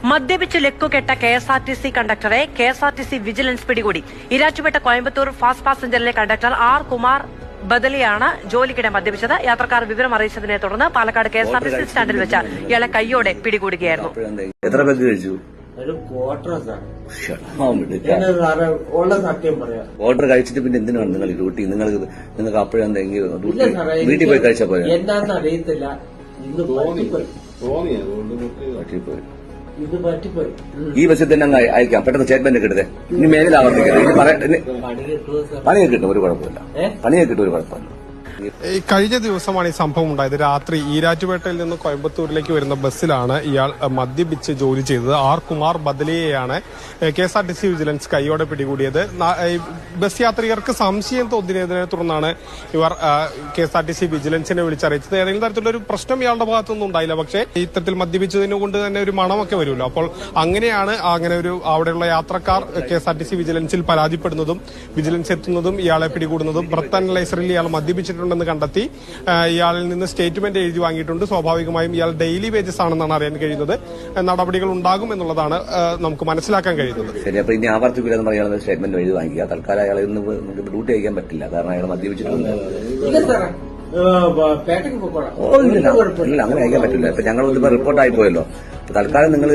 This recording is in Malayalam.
മദ്യപിച്ച് ലക്കുകെട്ട KSRTC കണ്ടക്ടറെ KSRTC വിജിലൻസ് പിടികൂടി. ഇരാറ്റുപേട്ട കോയമ്പത്തൂർ ഫാസ്റ്റ് പാസഞ്ചറിലെ കണ്ടക്ടർ R. കുമാർ ബദലിയാണ് ജോലിക്കിടെ മദ്യപിച്ചത്. യാത്രക്കാർ വിവരം അറിയിച്ചതിനെ തുടർന്ന് പാലക്കാട് KSRTC സ്റ്റാൻഡിൽ വെച്ച് ഇയാളെ കൈയോടെ പിടികൂടുകയായിരുന്നു. എത്ര പേർക്ക് കഴിച്ചു? ഒരു ക്വാർട്ടർ സാർ. ഓർഡർ കഴിച്ചിട്ട് പിന്നെ എന്തിനാണ് നിങ്ങൾ ഡ്യൂട്ടി? നിങ്ങൾക്ക് അപ്പോഴെന്തെങ്കിലും വീട്ടിൽ പോയി കഴിച്ചാൽ പോലെ എന്താണെന്ന് അറിയത്തില്ല. ഇന്ന് പറ്റിപ്പോയി. ഈ ബസ്സിൽ തന്നെ അങ്ങ് അയക്കാം. പെട്ടെന്ന് സ്റ്റേറ്റ്മെന്റ് കിട്ടതേ. ഇനി മേലിൽ ആവർത്തിക്കരുത്. പണിയൊക്കെ കിട്ടും, ഒരു കുഴപ്പമില്ല. പണിയൊക്കെ കിട്ടും, ഒരു കുഴപ്പമില്ല. കഴിഞ്ഞ ദിവസമാണ് ഈ സംഭവം ഉണ്ടായത്. രാത്രി ഈരാറ്റുപേട്ടയിൽ നിന്ന് കോയമ്പത്തൂരിലേക്ക് വരുന്ന ബസ്സിലാണ് ഇയാൾ മദ്യപിച്ച് ജോലി ചെയ്തത്. R. കുമാർ ബദലിയെയാണ് KSRTC വിജിലൻസ് കൈയോടെ പിടികൂടിയത്. ബസ് യാത്രികർക്ക് സംശയം തോന്നിയതിനെ തുടർന്നാണ് ഇവർ KSRTC വിജിലൻസിനെ വിളിച്ചറിയിച്ചത്. ഏതെങ്കിലും തരത്തിലുള്ള ഒരു പ്രശ്നം ഇയാളുടെ ഭാഗത്തൊന്നും ഉണ്ടായില്ല. പക്ഷേ ഇത്തരത്തിൽ മദ്യപിച്ചതിനെ കൊണ്ട് തന്നെ ഒരു മണമൊക്കെ വരുമല്ലോ. അപ്പോൾ അങ്ങനെയാണ് അവിടെയുള്ള യാത്രക്കാർ KSRTC വിജിലൻസിൽ പരാതിപ്പെടുന്നതും വിജിലൻസ് എത്തുന്നതും ഇയാളെ പിടികൂടുന്നതും. ബ്രത്ത് അനലൈസറിൽ ഇയാൾ മദ്യപിച്ചിട്ടുണ്ടെന്ന് കണ്ടെത്തി ഇയാളിൽ നിന്ന് സ്റ്റേറ്റ്മെന്റ് എഴുതി വാങ്ങിയിട്ടുണ്ട്. സ്വാഭാവികമായും ഇയാൾ ഡെയിലി വേജസ് ആണെന്നാണ് അറിയാൻ കഴിയുന്നത്. നടപടികൾ ഉണ്ടാകും എന്നുള്ളതാണ് നമുക്ക് മനസ്സിലാക്കാൻ കഴിയുന്നത്. ശരി, അപ്പൊ ഇനി ആവർത്തിക്കില്ലെന്ന് പറയുന്നത് സ്റ്റേറ്റ്മെന്റ് എഴുതി വാങ്ങിക്കുക. തൽക്കാലം അയാളെ നമുക്ക് ഡ്യൂട്ടി അയക്കാൻ പറ്റില്ല, കാരണം അയാൾ മദ്യപിച്ചിട്ടുണ്ട്. ഇല്ല, അങ്ങനെ അയക്കാൻ പറ്റില്ല. ഇപ്പൊ ഞങ്ങൾ റിപ്പോർട്ടായി പോയല്ലോ. തൽക്കാലം നിങ്ങൾ